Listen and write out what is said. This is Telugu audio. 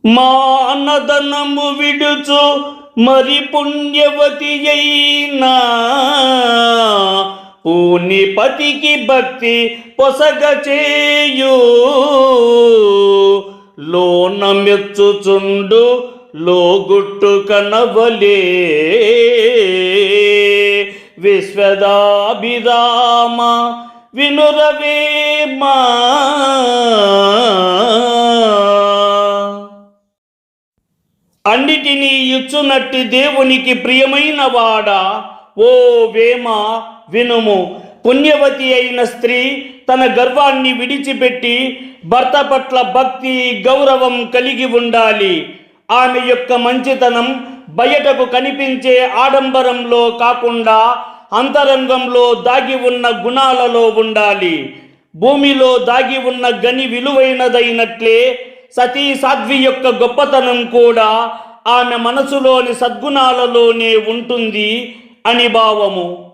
మానదనము విడుచు మరి పుణ్యవతి అయినా పూనిపతికి భక్తి పొసగ చేయు లోన మెచ్చుచుండు లోగుట్టు కనవలే విశ్వదాభిరామ వినురవేమా. అన్నిటినీ ఇచ్చునట్టి దేవునికి ప్రియమైన వాడా, ఓ వేమ వినుము. పుణ్యవతి అయిన స్త్రీ తన గర్వాన్ని విడిచిపెట్టి భర్త పట్ల భక్తి గౌరవం కలిగి ఉండాలి. ఆమె యొక్క మంచితనం బయటకు కనిపించే ఆడంబరంలో కాకుండా అంతరంగంలో దాగి ఉన్న గుణాలలో ఉండాలి. భూమిలో దాగి ఉన్న గని విలువైనదైనట్లే సతీ సాధ్వి యొక్క గొప్పతనం కూడా ఆమె మనసులోని సద్గుణాలలోనే ఉంటుంది అని భావము.